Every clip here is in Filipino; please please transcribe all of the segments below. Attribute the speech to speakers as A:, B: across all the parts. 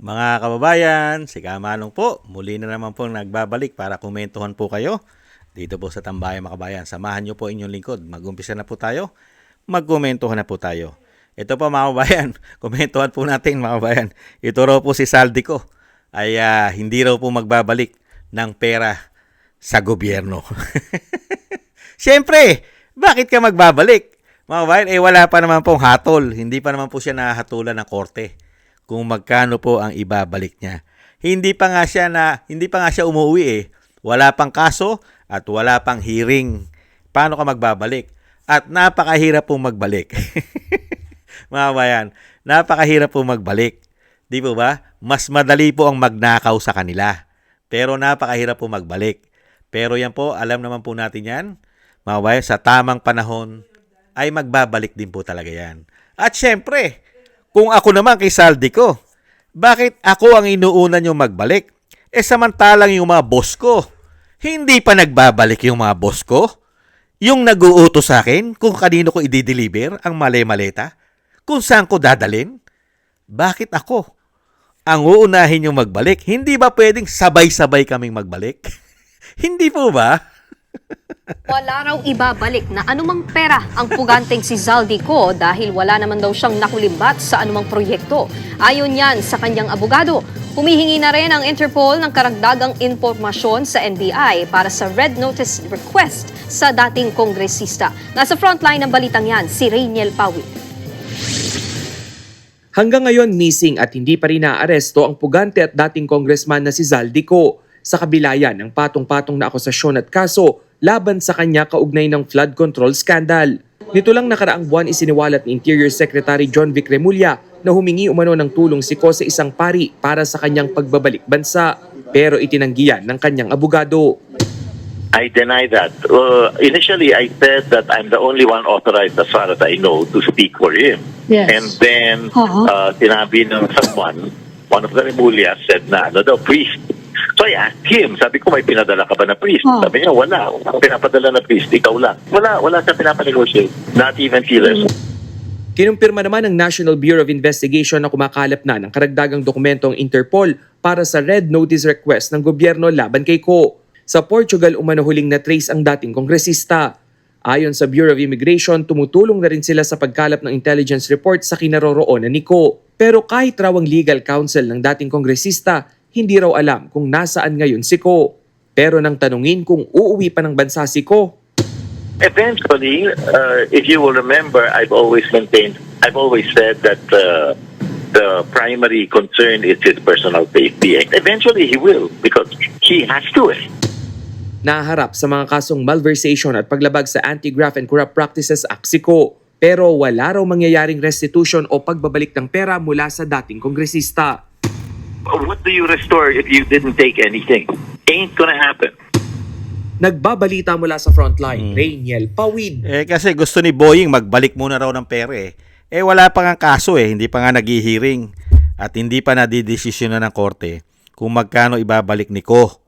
A: Mga kababayan, si Kamanong po, muli na naman po nagbabalik para komentuhan po kayo dito po sa Tambayan mga kabayan. Samahan niyo po inyong lingkod. Mag-umpisa na po tayo, magkomentuhan na po tayo. Ito po mga kababayan, komentuhan po natin mga kababayan. Ito raw po si Saldico ay hindi raw po magbabalik ng pera sa gobyerno. Siyempre, bakit ka magbabalik? Mga kababayan, wala pa naman pong hatol. Hindi pa naman po siya nahatulan ng korte kung magkano po ang ibabalik niya. Hindi pa nga siya umuwi eh. Wala pang kaso at wala pang hearing. Paano ka magbabalik? At napakahirap pong magbalik. Mga kabayan, napakahirap pong magbalik. Di po ba? Mas madali po ang magnakaw sa kanila. Pero napakahirap pong magbalik. Pero yan po, alam naman po natin yan. Mga kabayan, sa tamang panahon ay magbabalik din po talaga yan. At syempre, kung ako naman kay Saldico, bakit ako ang inuuna nyo magbalik? Samantalang yung mga boss ko, hindi pa nagbabalik yung mga boss ko? Yung nag-uutos sa akin kung kanino ko i-deliver ang male-maleta? Kung saan ko dadalhin? Bakit ako ang uunahin yung magbalik? Hindi ba pwedeng sabay-sabay kaming magbalik? Hindi po ba?
B: Wala raw ibabalik na anumang pera ang puganteng si Zaldico dahil wala naman daw siyang nakulimbat sa anumang proyekto. Ayon yan sa kanyang abogado, humihingi na rin ang Interpol ng karagdagang impormasyon sa NBI para sa Red Notice request sa dating kongresista. Nasa frontline ng balitang yan, si Rainiel Pawi.
C: Hanggang ngayon missing at hindi pa rin naaresto ang pugante at dating congressman na si Zaldico. Sa kabila yan ng patong-patong na akusasyon at kaso laban sa kanya kaugnay ng flood control scandal. Nito lang nakaraang buwan isiniwalat ni Interior Secretary John Vic Remulla na humingi umano ng tulong si Ko sa isang pari para sa kanyang pagbabalik bansa. Pero itinanggihan ng kanyang abogado.
D: I deny that. Initially, I said that I'm the only one authorized, as far as I know, to speak for him.
E: Yes.
D: And then, sinabi ng someone, one of the Remulla said na, priest. So I asked him, sabi ko, may pinadala ka ba na priest? Sabi niya, wala. Ang pinapadala na priest, ikaw lang. Wala siya pinapanegotiate. Not even Silas.
C: Kinumpirma naman ng National Bureau of Investigation na kumakalap na ng karagdagang dokumentong Interpol para sa Red Notice request ng gobyerno laban kay Ko. Sa Portugal, umano huling na-trace ang dating kongresista. Ayon sa Bureau of Immigration, tumutulong na rin sila sa pagkalap ng intelligence report sa kinaroroonan ni Ko. Pero kahit raw ang legal counsel ng dating kongresista, hindi raw alam kung nasaan ngayon si Ko. Pero nang tanungin kung uuwi pa ng bansa si Ko,
D: Eventually, if you will remember, I've always said that the primary concern is his personal safety. And eventually, he will, because he has to.
C: naharap sa mga kasong malversation at paglabag sa Anti-Graft and Corrupt Practices Act si Ko. Pero wala raw mangyayaring restitution o pagbabalik ng pera mula sa dating kongresista.
D: What do you restore if you didn't take anything? Ain't gonna happen.
C: Nagbabalita mula sa frontline, Rainiel Pawid.
A: Kasi gusto ni Boying magbalik muna raw ng pera eh. Wala pa nga kaso hindi pa nga nag-hearing at hindi pa nadidesisyonan ng korte kung magkano ibabalik ni Ko.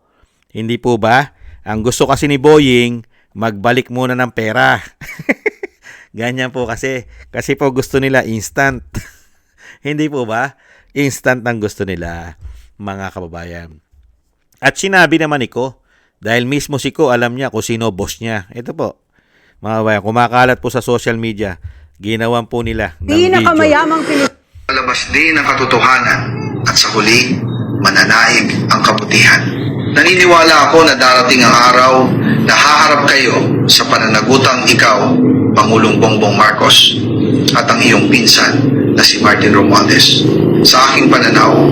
A: Hindi po ba? Ang gusto kasi ni Boying, magbalik muna ng pera. Ganyan po kasi. Kasi po gusto nila instant. Hindi po ba? Instant ang gusto nila, mga kababayan. At sinabi naman ni Ko, dahil mismo si Ko alam niya kung sino boss niya. Ito po, mga kababayan, kumakalat po sa social media, ginawan po nila ng video.
F: Palabas din ang katotohanan at sa huli, mananaig ang kabutihan. Naniniwala ako na darating ang araw na haharap kayo sa pananagutang ikaw, Pangulong Bongbong Marcos, at ang iyong pinsan na si Martin Romualdez. Sa aking pananaw,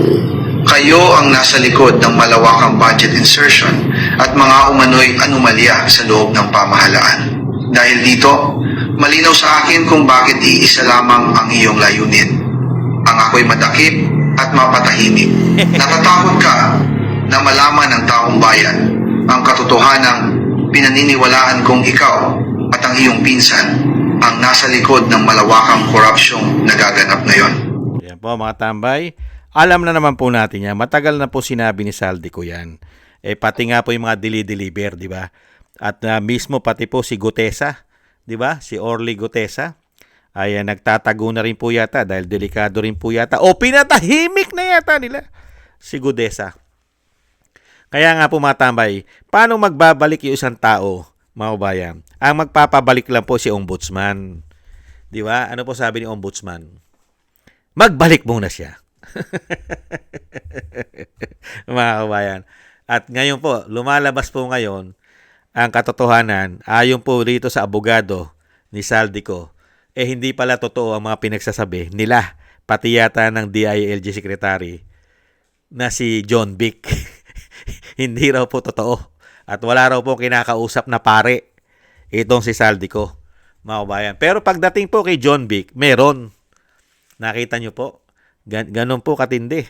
F: kayo ang nasa likod ng malawakang budget insertion at mga umano'y anomalya sa loob ng pamahalaan. Dahil dito, malinaw sa akin kung bakit iisa lamang ang iyong layunin. Ang ako'y madakip at mapatahimik. Natatakot ka na malaman ng taong bayan ang katotohanang pinaniniwalaan kong ikaw at ang iyong pinsan ang nasa likod ng malawakang korupsyong nagaganap ngayon.
A: Yan po mga tambay. Alam na naman po natin yan. Matagal na po sinabi ni Saldico yan. Pati nga po yung mga deli-deliver, di ba? At mismo pati po si Gutesa, di ba? Si Orly Gutesa ay nagtatago na rin po yata dahil delikado rin po yata o pinatahimik na yata nila si Gudesa. Kaya nga po mga tambay, paano magbabalik yung isang tao, mga kabayan? Ang magpapabalik lang po si Ombudsman. Di ba? Ano po sabi ni Ombudsman? Magbalik muna siya. Mga kabayan. At ngayon po, lumalabas po ngayon ang katotohanan ayon po rito sa abogado ni Saldico. Hindi pala totoo ang mga pinagsasabi nila, pati yata ng DILG Secretary na si John Vic. Hindi raw po totoo. At wala raw po kinakausap na pare itong si Saldico, mga kabayan. Pero pagdating po kay John Vic, meron. Nakita nyo po? Ganon po katindi.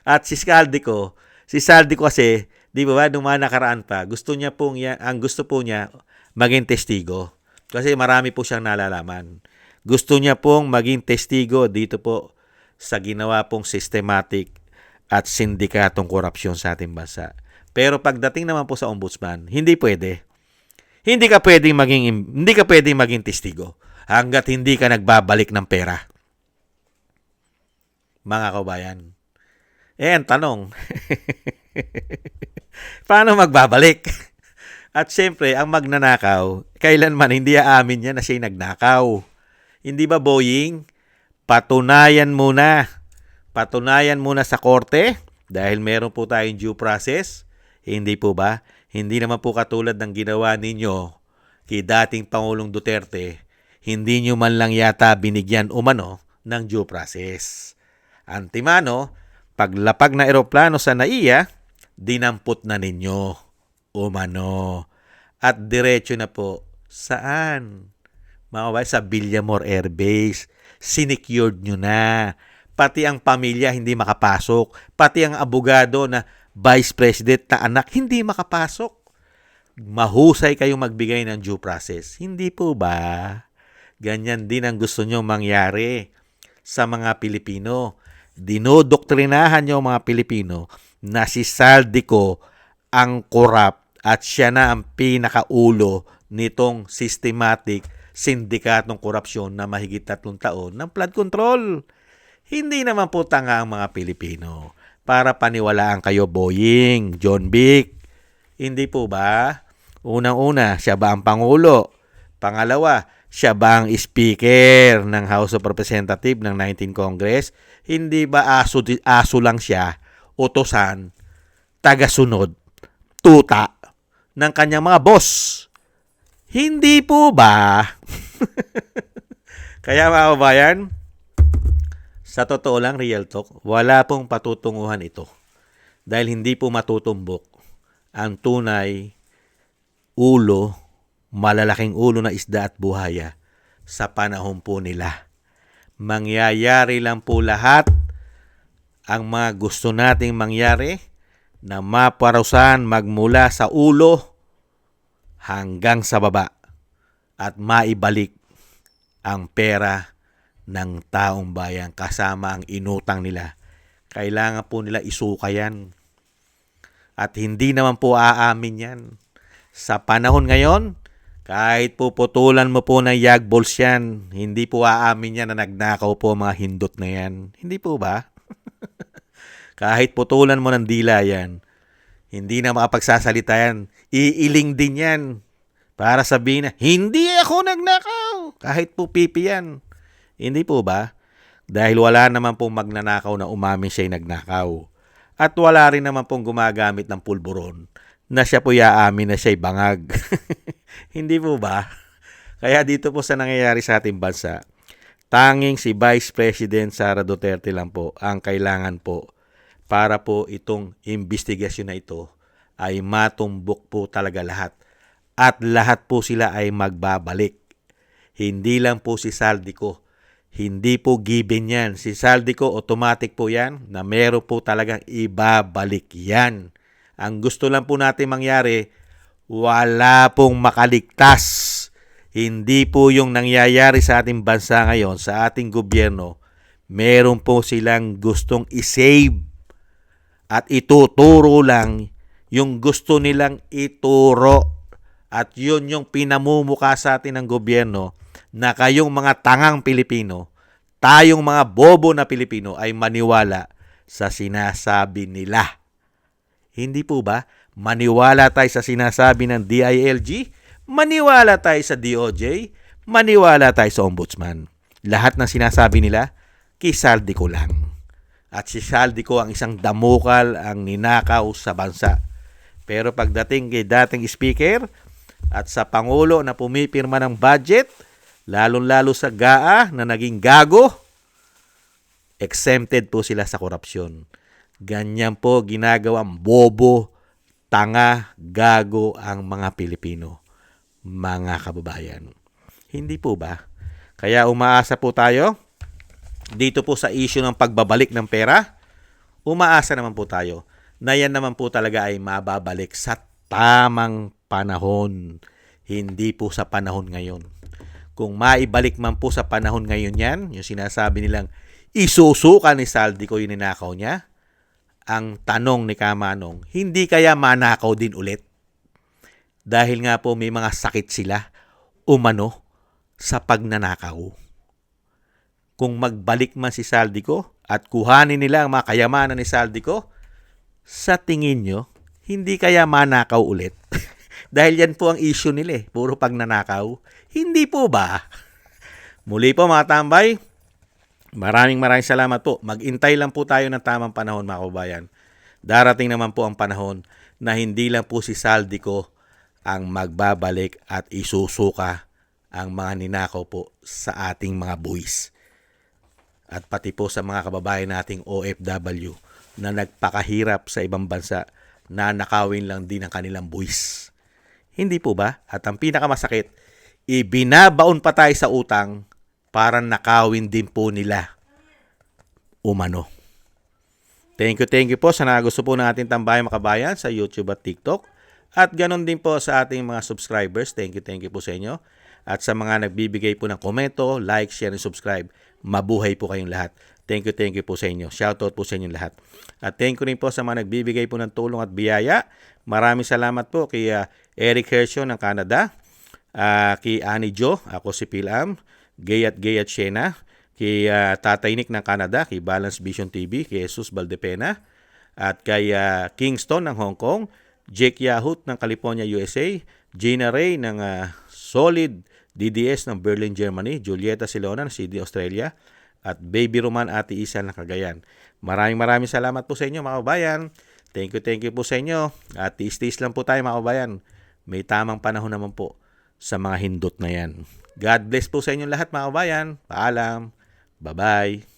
A: At si Saldico kasi, di ba, nung mga nakaraan pa, ang gusto po niya maging testigo. Kasi marami po siyang nalalaman. Gusto niya pong maging testigo dito po sa ginawa pong systematic at sindikatong korupsyon sa ating bansa. Pero pagdating naman po sa ombudsman, hindi pwede. Hindi ka pwedeng maging testigo hanggat hindi ka nagbabalik ng pera. Mga kabayan. Ang tanong, paano magbabalik? At syempre, ang magnanakaw, kailanman hindi aamin niya na siya'y nagnakaw. Hindi ba, Boying? Patunayan muna sa korte dahil meron po tayong due process. Hindi po ba? Hindi naman po katulad ng ginawa ninyo kay dating Pangulong Duterte, hindi nyo man lang yata binigyan umano ng due process. Antimano, paglapag na eroplano sa NAIA, dinampot na ninyo umano. At diretso na po saan? Mga kabay, sa Villamor Air Base. Sinecured nyo na. Pati ang pamilya hindi makapasok. Pati ang abogado na vice president na anak hindi makapasok. Mahusay kayong magbigay ng due process. Hindi po ba? Ganyan din ang gusto nyo mangyari sa mga Pilipino. Dinodoktrinahan nyo mga Pilipino na si Saldico ang korap at siya na ang pinakaulo nitong systematic sindikatong korupsyon na mahigit 3 taon ng flood control. Hindi naman po tanga ang mga Pilipino para paniwalaan kayo, Boying, John Vic. Hindi po ba? Unang-una, siya ba ang Pangulo? Pangalawa, siya ba ang Speaker ng House of Representatives ng 19th Congress? Hindi ba aso lang siya, utosan, tagasunod, tuta ng kanyang mga boss? Hindi po ba? Kaya mga kabayan, sa totoo lang, real talk, wala pong patutunguhan ito. Dahil hindi po matutumbok ang tunay ulo, malalaking ulo na isda at buhaya sa panahon po nila. Mangyayari lang po lahat ang mga gusto nating mangyari na maparusahan magmula sa ulo hanggang sa baba at maibalik ang pera ng taong bayan kasama ang inutang nila. Kailangan po nila isuka yan. At hindi naman po aamin yan. Sa panahon ngayon, kahit po putulan mo po ng yagballs yan, hindi po aamin yan na nagnakaw po mga hindot na yan. Hindi po ba? Kahit putulan mo ng dila yan, hindi na makapagsasalita yan. Iiling din yan para sabihin na, hindi ako nagnakaw. Kahit po pipi yan. Hindi po ba? Dahil wala naman pong magnanakaw na umamin siya'y nagnakaw. At wala rin naman pong gumagamit ng pulburon na siya po yaamin na siya'y bangag. Hindi po ba? Kaya dito po sa nangyayari sa ating bansa, tanging si Vice President Sara Duterte lang po ang kailangan po para po itong investigasyon na ito ay matumbok po talaga lahat. At lahat po sila ay magbabalik. Hindi lang po si Saldico. Hindi po given yan. Si Saldico, automatic po yan na meron po talagang ibabalik yan. Ang gusto lang po natin mangyari, wala pong makaligtas. Hindi po yung nangyayari sa ating bansa ngayon, sa ating gobyerno, meron po silang gustong isave at ituturo lang yung gusto nilang ituro. At yun yung pinamumuka sa atin ng gobyerno na kayong mga tangang Pilipino, tayong mga bobo na Pilipino ay maniwala sa sinasabi nila. Hindi po ba? Maniwala tayo sa sinasabi ng DILG, maniwala tayo sa DOJ, maniwala tayo sa Ombudsman. Lahat ng sinasabi nila, kay Saldico lang. At si Saldico ang isang damukal ang ninakaw sa bansa. Pero pagdating kay dating speaker at sa Pangulo na pumipirma ng budget, lalong-lalo sa GAA na naging gago, exempted po sila sa korupsyon. Ganyan po ginagawang bobo, tanga, gago ang mga Pilipino, mga kababayan. Hindi po ba? Kaya umaasa po tayo dito po sa issue ng pagbabalik ng pera. Umaasa naman po tayo na yan naman po talaga ay mababalik sa tamang panahon. Hindi po sa panahon ngayon. Kung maibalik man po sa panahon ngayon yan, yung sinasabi nilang isusuka ni Saldico yung ninakaw niya, ang tanong ni Kamanong, hindi kaya manakaw din ulit? Dahil nga po may mga sakit sila umano sa pagnanakaw. Kung magbalik man si Saldico at kuhanin nila ang mga kayamanan ni Saldico, sa tingin nyo, hindi kaya manakaw ulit? Dahil yan po ang issue nila puro pagnanakaw. Hindi po ba? Muli po mga tambay, maraming salamat po. Mag-intay lang po tayo ng tamang panahon mga kababayan. Darating naman po ang panahon na hindi lang po si Saldico ang magbabalik at isusuka ang mga ninakaw po sa ating mga buwis. At pati po sa mga kababayan nating OFW na nagpakahirap sa ibang bansa na nakawin lang din ang kanilang buwis. Hindi po ba? At ang pinakamasakit, ibinabaon pa tayo sa utang para nakawin din po nila umano. Thank you po sa nagusto po ng ating tambayang makabayan sa YouTube at TikTok. At ganon din po sa ating mga subscribers. Thank you po sa inyo. At sa mga nagbibigay po ng komento, like, share, and subscribe, mabuhay po kayong lahat. Thank you po sa inyo. Shoutout po sa inyo lahat. At thank you rin po sa mga nagbibigay po ng tulong at biyaya. Maraming salamat po kay Eric Hershon ng Canada, kay Annie Jo, ako si Pilam, Gayat Shena, kay Tatay Nick ng Canada, kay Balance Vision TV, kay Jesus Valdepena, at kay Kingston ng Hong Kong, Jake Yahut ng California, USA, Gina Ray ng Solid DDS ng Berlin, Germany, Julieta Silona ng Sydney, Australia, at Baby Roman Ate Isa ng Cagayan. Maraming salamat po sa inyo mga kabayan. Thank you po sa inyo. At tiis-tiis lang po tayo mga kabayan. May tamang panahon naman po sa mga hindot na yan. God bless po sa inyo lahat mga kabayan. Paalam. Bye-bye.